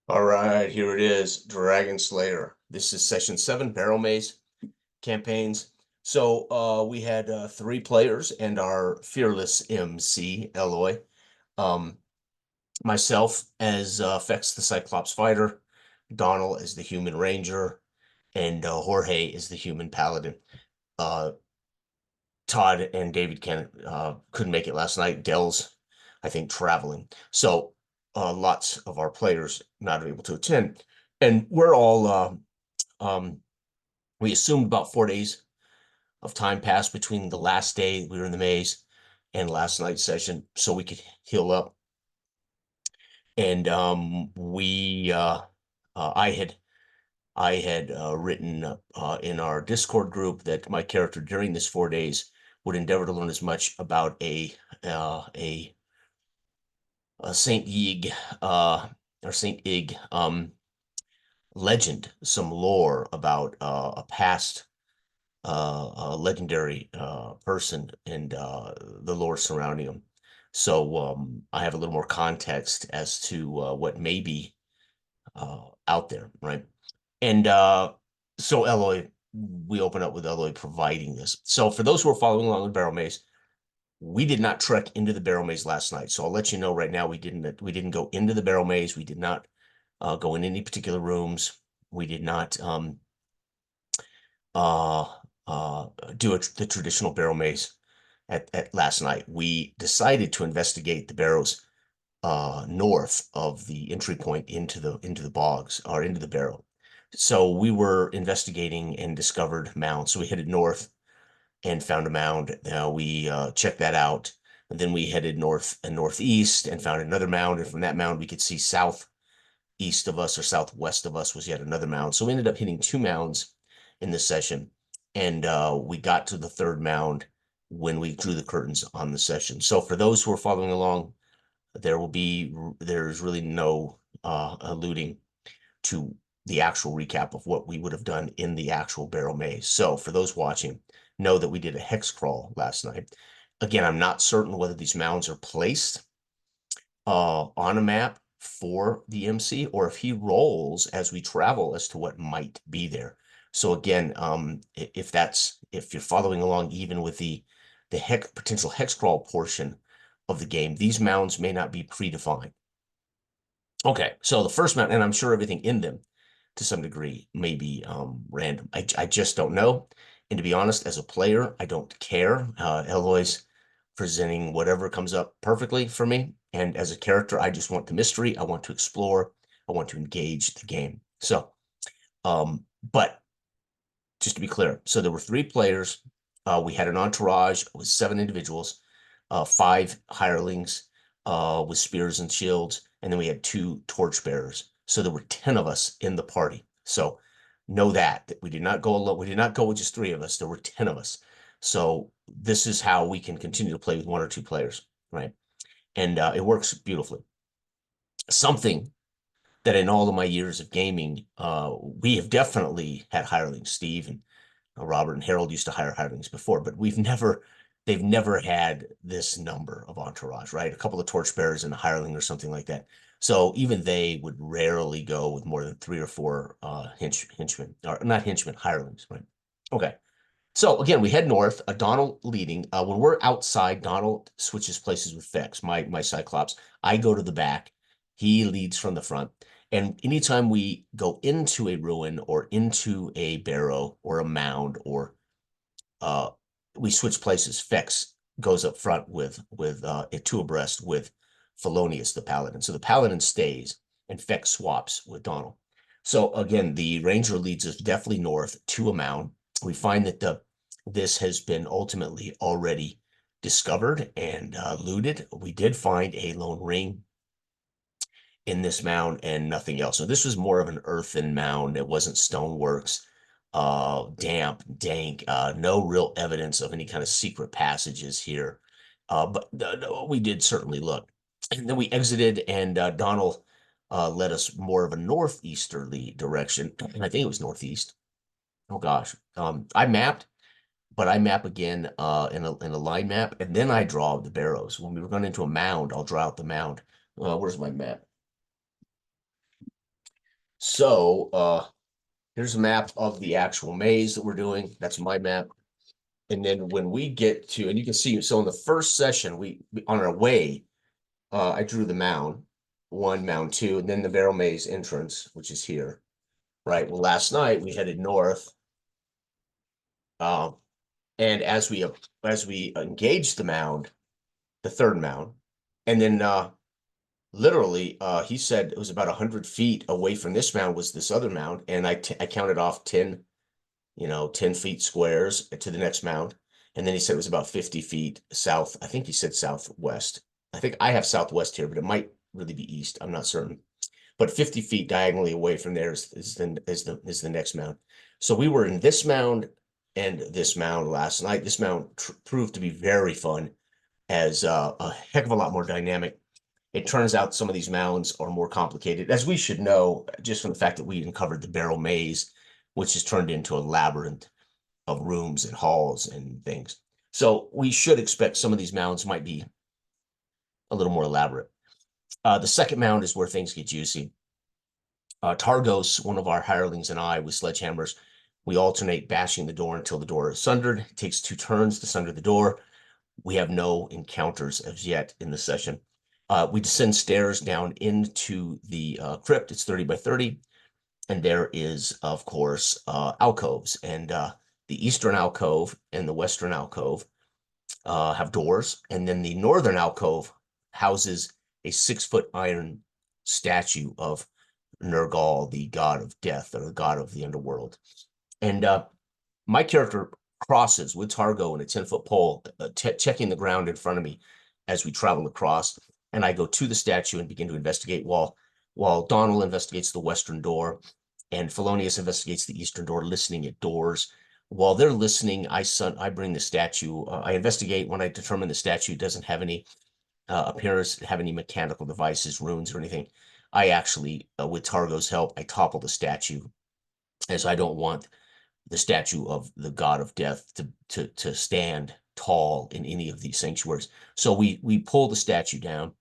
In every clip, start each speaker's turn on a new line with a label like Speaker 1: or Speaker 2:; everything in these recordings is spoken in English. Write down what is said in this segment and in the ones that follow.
Speaker 1: All right, here it is, Dragonslayer. This is session 7, Barrowmaze campaigns. So we had 3 players and our fearless MC, Eloy. Um, Myself as Fex the Cyclops Fighter, Donald as the Human Ranger, and Jorge is the Human Paladin. Uh, Todd and David couldn't make it last night. Dell's, I think, traveling. So lots of our players not able to attend. And we're all, we assumed about 4 days of time passed between the last day we were in the maze and last night's session so we could heal up. And I had written in our Discord group that my character during this 4 days would endeavor to learn as much about a Saint Yig or Saint Ig legend, some lore about a past a legendary person and the lore surrounding him. So I have a little more context as to what may be out there, right? And so Eloy, we open up with Eloy providing this. So for those who are following along with Barrowmaze, we did not trek into the Barrowmaze last night. So I'll let you know right now we didn't go into the Barrowmaze. We did not go in any particular rooms. We did not uh, do the traditional Barrowmaze at last night. We decided to investigate the barrows north of the entry point into the bogs or into the barrow. So we were investigating and discovered mounds. So we headed north and found a mound. We checked that out. And then we headed north and northeast and found another mound. And from that mound, we could see southeast of us or southwest of us was yet another mound. So we ended up hitting 2 mounds in this session. And we got to the third mound when we drew the curtains on the session. So for those who are following along, there's really no alluding to the actual recap of what we would have done in the actual Barrowmaze. So for those watching, know that we did a hex crawl last night. Again, I'm not certain whether these mounds are placed on a map for the MC or if he rolls as we travel as to what might be there. So again, if you're following along even with the potential hex crawl portion of the game, these mounds may not be predefined. Okay, so the first mound, and I'm sure everything in them to some degree may be random. I just don't know. And to be honest, as a player, I don't care. Eloy's presenting whatever comes up perfectly for me. And as a character, I just want the mystery. I want to explore. I want to engage the game. So, but just to be clear, so there were 3 players. We had an entourage with 7 individuals, 5 hirelings with spears and shields, and then we had 2 torchbearers. So there were 10 of us in the party. So know that we did not go alone. We did not go with just 3 of us. There were 10 of us. So this is how we can continue to play with 1 or 2 players, right? And it works beautifully. Something that in all of my years of gaming, we have definitely had hirelings. Steve and Robert and Harold used to hire hirelings before, but they've never had this number of entourage, right? A couple of torchbearers and a hireling or something like that. So even they would rarely go with more than 3 or 4 henchmen, or not henchmen, hirelings, right? Okay. So again, we head north, Donald leading. When we're outside, Donald switches places with Fex, my Cyclops. I go to the back. He leads from the front. And anytime we go into a ruin or into a barrow or a mound or we switch places, Fex goes up front with it 2 abreast with Felonius, the paladin. So the paladin stays and Fex swaps with Donald. So again, the ranger leads us definitely north to a mound. We find that this has been ultimately already discovered and looted. We did find a lone ring in this mound and nothing else. So this was more of an earthen mound. It wasn't stoneworks, damp, dank, no real evidence of any kind of secret passages here. But we did certainly look. And then we exited, and Donald led us more of a northeasterly direction. And I think it was northeast. Oh gosh. I mapped, but I map again in a line map, and then I draw the barrows. When we were going into a mound, I'll draw out the mound. Where's my map? So here's a map of the actual maze that we're doing. That's my map. And then when we get to, and you can see, so in the first session, on our way, I drew the mound 1, mound 2, and then the Barrowmaze entrance, which is here, right? Well, last night we headed north, and as we engaged the mound, the third mound, and then literally, he said it was about 100 feet away from this mound was this other mound, and I counted off 10, 10 feet squares to the next mound. And then he said it was about 50 feet south. I think he said southwest. I think I have southwest here, but it might really be east. I'm not certain. But 50 feet diagonally away from there is the next mound. So we were in this mound and this mound last night. This mound proved to be very fun, as a heck of a lot more dynamic. It turns out some of these mounds are more complicated, as we should know, just from the fact that we uncovered the Barrow Maze, which is turned into a labyrinth of rooms and halls and things. So we should expect some of these mounds might be a little more elaborate. The second mound is where things get juicy. Targos, one of our hirelings, and I, with sledgehammers, we alternate bashing the door until the door is sundered. It takes 2 turns to sunder the door. We have no encounters as yet in the session. We descend stairs down into the crypt. It's 30 by 30. And there is, of course, alcoves. And the eastern alcove and the western alcove have doors. And then the northern alcove houses a 6-foot iron statue of Nergal, the god of death, or the god of the underworld. And my character crosses with Targo and a 10-foot pole, checking the ground in front of me as we travel across. And I go to the statue and begin to investigate, while Donald investigates the western door and Felonius investigates the eastern door, listening at doors. While they're listening, I bring the statue. I investigate. When I determine the statue doesn't have any appearance to have any mechanical devices, runes, or anything, I actually, with Targo's help, I topple the statue, as I don't want the statue of the god of death to stand tall in any of these sanctuaries. So we pull the statue down.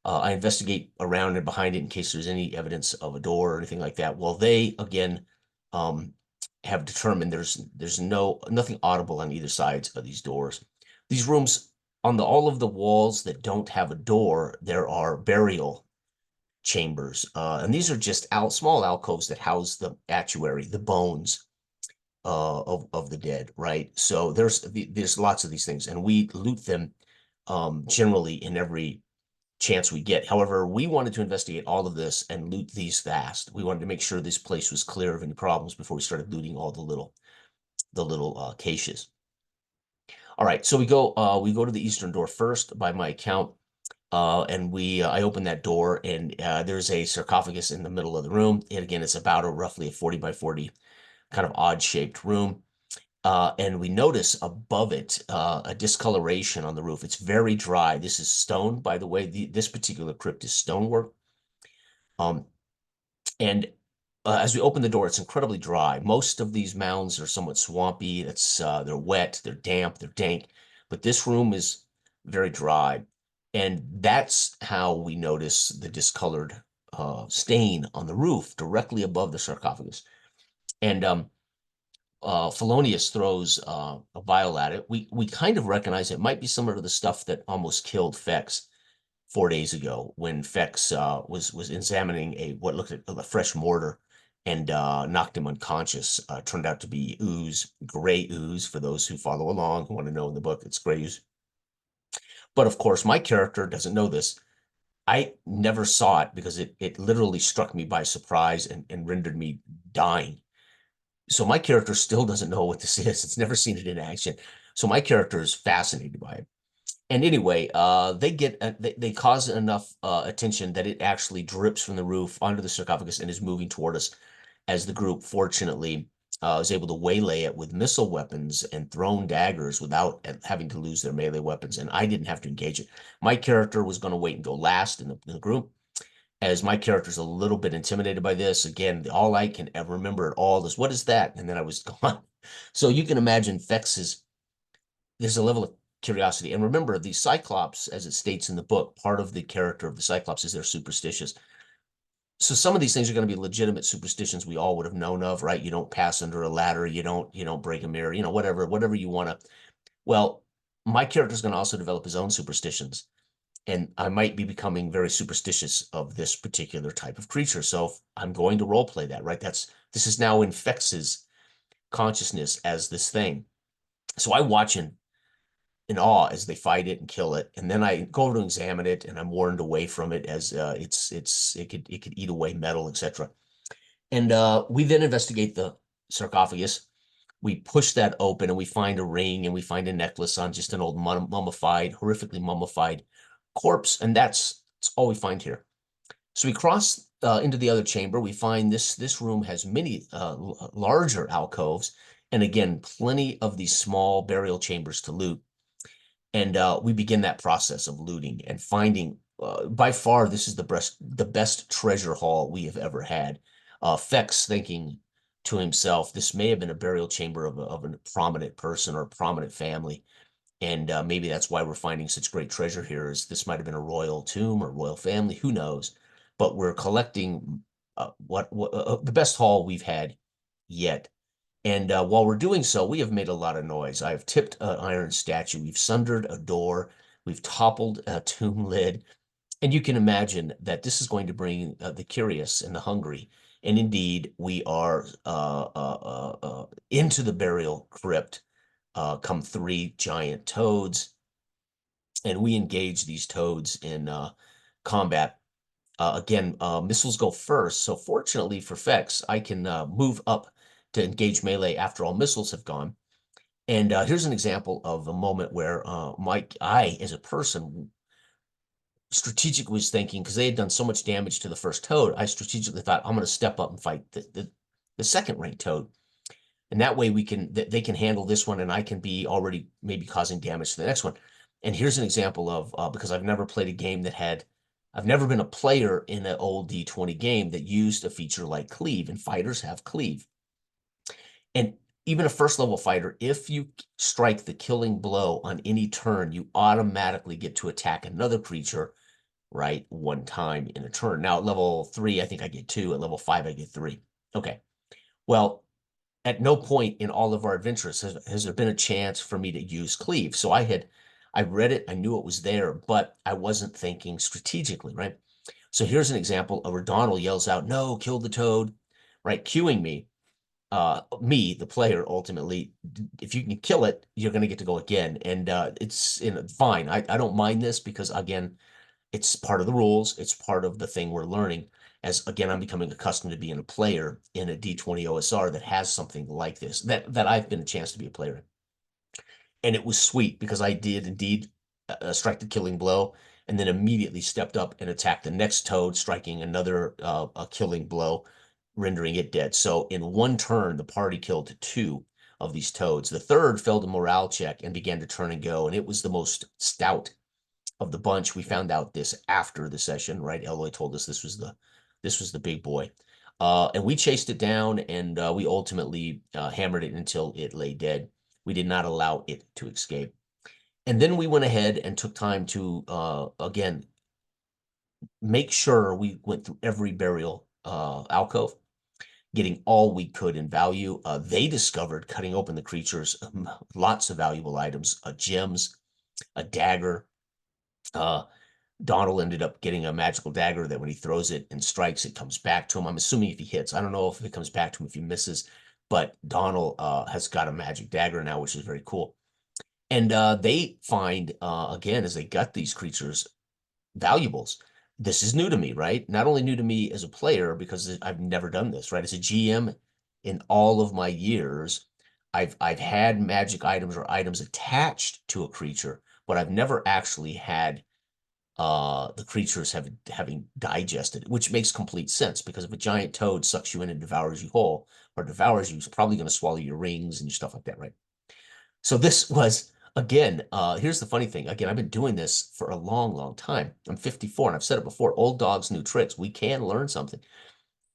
Speaker 1: I investigate around and behind it in case there's any evidence of a door or anything like that. Well, they again have determined there's nothing audible on either sides of these doors. These rooms, on all of the walls that don't have a door, there are burial chambers, and these are just small alcoves that house the actuary, the bones of the dead, right? So there's lots of these things, and we loot them generally in every chance we get. However, we wanted to investigate all of this and loot these fast. We wanted to make sure this place was clear of any problems before we started looting all the little caches. All right, so we go to the eastern door first by my account, and I open that door, and there's a sarcophagus in the middle of the room. And again, it's about roughly a 40 by 40 kind of odd shaped room. And we notice above it a discoloration on the roof. It's very dry. This is stone, by the way. This particular crypt is stonework. And as we open the door, it's incredibly dry. Most of these mounds are somewhat swampy. They're wet, they're damp, they're dank. But this room is very dry. And that's how we notice the discolored stain on the roof directly above the sarcophagus. And Felonius throws a vial at it. We kind of recognize it might be similar to the stuff that almost killed Fex 4 days ago, when Fex was examining what looked like a fresh mortar and knocked him unconscious. Turned out to be ooze, gray ooze. For those who follow along, who want to know in the book, it's gray ooze. But of course, my character doesn't know this. I never saw it because it literally struck me by surprise and rendered me dying. So my character still doesn't know what this is. It's never seen it in action. So my character is fascinated by it. And anyway, they cause enough attention that it actually drips from the roof onto the sarcophagus and is moving toward us, as the group fortunately was able to waylay it with missile weapons and thrown daggers without having to lose their melee weapons. And I didn't have to engage it. My character was going to wait and go last in the group, as my character's a little bit intimidated by this. Again, all I can ever remember at all is, what is that? And then I was gone. So you can imagine there's a level of curiosity. And remember, the Cyclops, as it states in the book, part of the character of the Cyclops is they're superstitious. So some of these things are going to be legitimate superstitions we all would have known of, right? You don't pass under a ladder, you don't break a mirror, whatever you want to. Well, my character is going to also develop his own superstitions, and I might be becoming very superstitious of this particular type of creature. So I'm going to role play that, right? This is now infects his consciousness as this thing. So I watch in awe as they fight it and kill it, and then I go over to examine it, and I'm warned away from it as it could eat away metal, etc. And we then investigate the sarcophagus. We push that open, and we find a ring, and we find a necklace on just an old mummified, horrifically mummified corpse, and that's all we find here. So we cross into the other chamber. We find this room has many larger alcoves, and again, plenty of these small burial chambers to loot. And we begin that process of looting and finding. By far, this is the best treasure haul we have ever had. Fex thinking to himself, this may have been a burial chamber of a prominent person or a prominent family, and maybe that's why we're finding such great treasure here. Is this might have been a royal tomb or royal family? Who knows? But we're collecting the best haul we've had yet. And while we're doing so, we have made a lot of noise. I've tipped an iron statue. We've sundered a door. We've toppled a tomb lid. And you can imagine that this is going to bring the curious and the hungry. And indeed, we are into the burial crypt come 3 giant toads. And we engage these toads in combat. Again, missiles go first. So fortunately for Fex, I can move up to engage melee after all missiles have gone. And here's an example of a moment where I, as a person, strategically was thinking, because they had done so much damage to the first toad, I strategically thought, I'm going to step up and fight the second ranked toad. And that way they can handle this one, and I can be already maybe causing damage to the next one. And here's an example of, because I've never played a game I've never been a player in an old D20 game that used a feature like cleave, and fighters have cleave. And even a first level fighter, if you strike the killing blow on any turn, you automatically get to attack another creature, right, 1 time in a turn. Now at level 3, I think I get 2. At level 5, I get 3. Okay. Well, at no point in all of our adventures has there been a chance for me to use cleave. So I read it, I knew it was there, but I wasn't thinking strategically, right? So here's an example of where Donald yells out, "No, kill the toad," right? Cueing me, the player, ultimately, if you can kill it, you're going to get to go again. And it's fine. I don't mind this because, again, it's part of the rules. It's part of the thing we're learning. As again, I'm becoming accustomed to being a player in a D20 OSR that has something like this, that I've been a chance to be a player in. And it was sweet because I did indeed strike the killing blow, and then immediately stepped up and attacked the next toad, striking another a killing blow, rendering it dead. So in 1 turn, the party killed 2 of these toads. The third failed a morale check and began to turn and go, and it was the most stout of the bunch. We found out this after the session, right? Eloy told us this was the big boy. And we chased it down, and we ultimately hammered it until it lay dead. We did not allow it to escape. And then we went ahead and took time to, again, make sure we went through every burial alcove, getting all we could in value. They discovered, cutting open the creatures, lots of valuable items, gems, a dagger. Donald ended up getting a magical dagger that when he throws it and strikes, it comes back to him. I'm assuming if he hits. I don't know if it comes back to him if he misses, but Donald has got a magic dagger now, which is very cool. And they find, again, as they gut these creatures, valuables. This is new to me, right? Not only new to me as a player, because I've never done this, right? As a GM, in all of my years, I've had magic items or items attached to a creature, but I've never actually had the creatures having digested it, which makes complete sense, because if a giant toad sucks you in and devours you whole, or devours you, it's probably going to swallow your rings and your stuff like that, right? So this was, again, here's the funny thing. Again, I've been doing this for a long, long time. I'm 54, and I've said it before, old dogs, new tricks. We can learn something.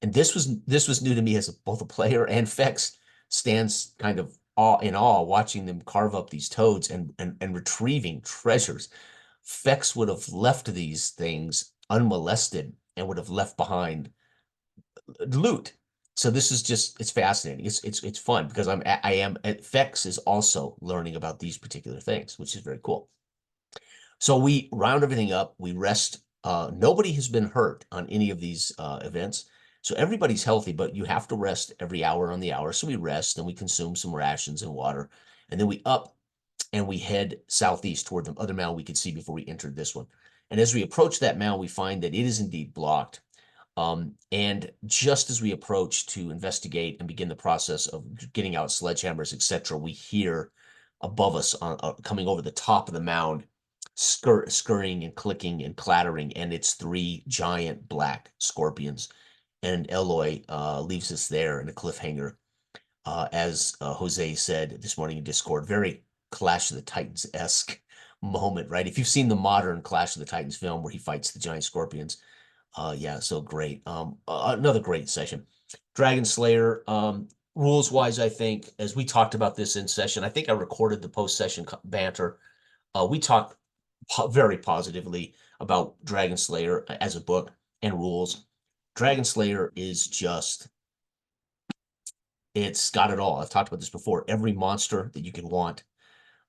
Speaker 1: And this was new to me as both a player, and Fex stands kind of in awe watching them carve up these toads and retrieving treasures. Fex would have left these things unmolested and would have left behind loot. So this is just, it's fascinating. It's fun because I am Fex is also learning about these particular things, which is very cool. So we round everything up, we rest. Nobody has been hurt on any of these events. So everybody's healthy, but you have to rest every hour on the hour. So we rest and we consume some rations and water. And then we up and we head southeast toward the other mound we could see before we entered this one. And as we approach that mound, we find that it is indeed blocked. And just as we approach to investigate and begin the process of getting out sledgehammers, etc., we hear above us coming over the top of the mound, scurrying and clicking and clattering, and it's three giant black scorpions. And Eloy leaves us there in a cliffhanger, as Jose said this morning in Discord, very Clash of the Titans-esque moment, right? If you've seen the modern Clash of the Titans film where he fights the giant scorpions, yeah, so great. Another great session. Dragonslayer, rules wise, I think, as we talked about this in session, I think I recorded the post-session banter. We talked very positively about Dragonslayer as a book and rules. Dragonslayer is just, it's got it all. I've talked about this before. Every monster that you could want,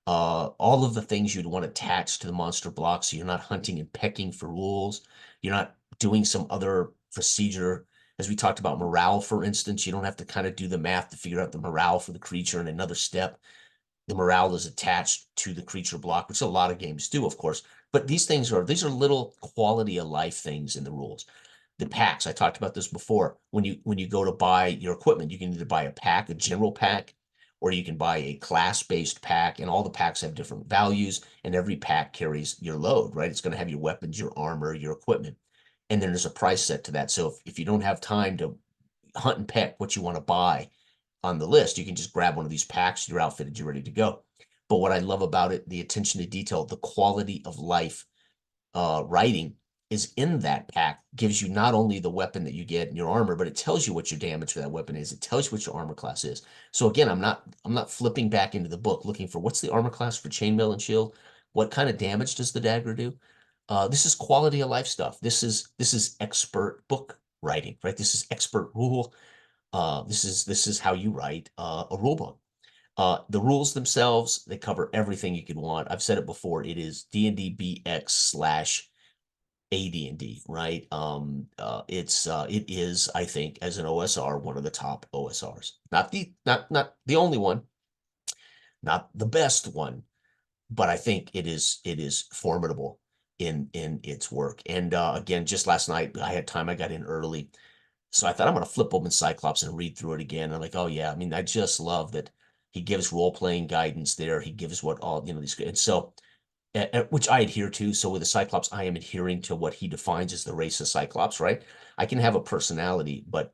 Speaker 1: all of the things you'd want attached to the monster block, so you're not hunting and pecking for rules. You're not doing some other procedure. As we talked about morale, for instance, you don't have to kind of do the math to figure out the morale for the creature in another step. The morale is attached to the creature block, which a lot of games do, of course. But these are little quality of life things in the rules. The packs, I talked about this before. When you go to buy your equipment, you can either buy a pack, a general pack, or you can buy a class-based pack, and all the packs have different values, and every pack carries your load, right? It's going to have your weapons, your armor, your equipment, and then there's a price set to that. So if you don't have time to hunt and peck what you want to buy on the list, you can just grab one of these packs, you're outfitted, you're ready to go. But what I love about it, the attention to detail, the quality of life writing is in that pack, gives you not only the weapon that you get in your armor, but it tells you what your damage for that weapon is. It tells you what your armor class is. So again, I'm not flipping back into the book looking for what's the armor class for chainmail and shield. What kind of damage does the dagger do? This is quality of life stuff. This is expert book writing, right? This is expert rule. This is how you write a rule book. The rules themselves, they cover everything you could want. I've said it before. It is D&D BX / AD&D, right? It is, I think, as an OSR, one of the top OSRs. Not the only one, not the best one, but I think it is formidable in its work. And again, just last night I had time. I got in early, so I thought I'm going to flip open Cyclops and read through it again. I'm like, oh yeah, I mean, I just love that he gives role-playing guidance there. He gives what all these, and so which I adhere to. So with the Cyclops, I am adhering to what he defines as the race of Cyclops, right? I can have a personality, but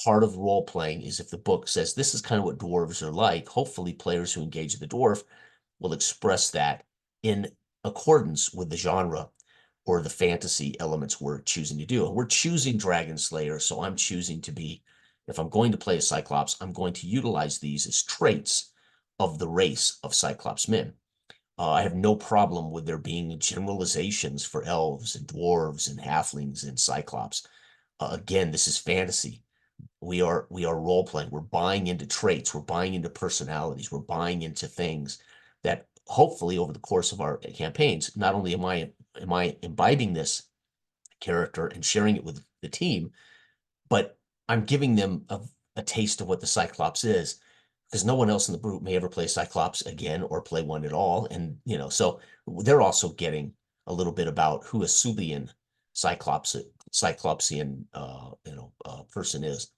Speaker 1: part of role playing is if the book says this is kind of what dwarves are like, hopefully players who engage the dwarf will express that in accordance with the genre or the fantasy elements we're choosing to do. And we're choosing Dragon Slayer, so I'm choosing to be, if I'm going to play a Cyclops, I'm going to utilize these as traits of the race of Cyclops men. I have no problem with there being generalizations for elves and dwarves and halflings and cyclops. Again, this is fantasy. We are role playing. We're buying into traits. We're buying into personalities. We're buying into things that hopefully over the course of our campaigns, not only am I imbibing this character and sharing it with the team, but I'm giving them a taste of what the Cyclops is, because no one else in the group may ever play Cyclops again or play one at all. And, so they're also getting a little bit about who a Subian Cyclopsian, person is.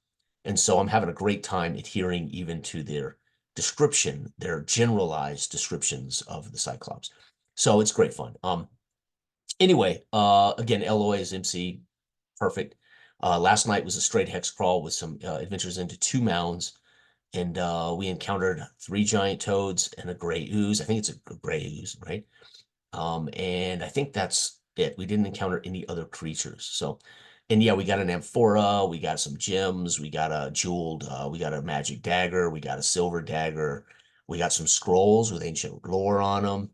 Speaker 1: And so I'm having a great time adhering even to their description, their generalized descriptions of the Cyclops. So it's great fun. Anyway, again, Eloy is MC, perfect. Last night was a straight hex crawl with some adventures into 2 mounds, and we encountered 3 giant toads and a gray ooze. I think it's a gray ooze, right? And I think that's it. We didn't encounter any other creatures. So, and yeah, we got an amphora, we got some gems, we got a jeweled, we got a magic dagger, we got a silver dagger, we got some scrolls with ancient lore on them.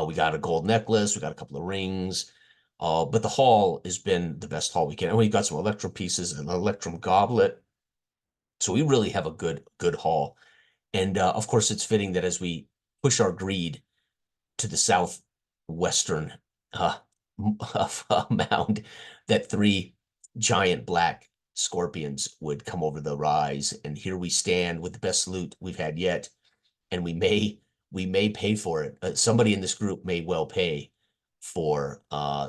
Speaker 1: We got a gold necklace, we got a couple of rings. But the haul has been the best haul we can. And we got some Electrum pieces, an Electrum goblet. So we really have a good haul. And of course, it's fitting that as we push our greed to the southwestern uh, mound, that three giant black scorpions would come over the rise. And here we stand with the best loot we've had yet. And we may pay for it. Somebody in this group may well pay for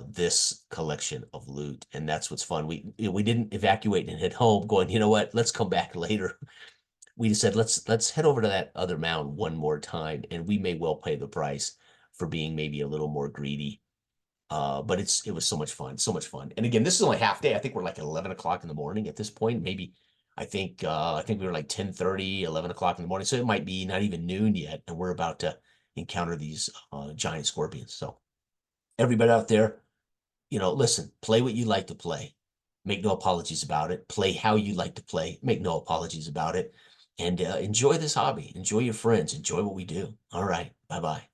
Speaker 1: this collection of loot, and that's what's fun. We didn't evacuate and head home going, you know what, let's come back later. We just said let's head over to that other mound one more time, and we may well pay the price for being maybe a little more greedy. But it was so much fun, so much fun. And again, this is only half day. I think we're like at 11 o'clock in the morning at this point. Maybe I think we were like 10:30, 11 o'clock in the morning. So it might be not even noon yet, and we're about to encounter these giant scorpions. So everybody out there, listen, play what you like to play. Make no apologies about it. Play how you like to play. Make no apologies about it. And enjoy this hobby. Enjoy your friends. Enjoy what we do. All right. Bye-bye.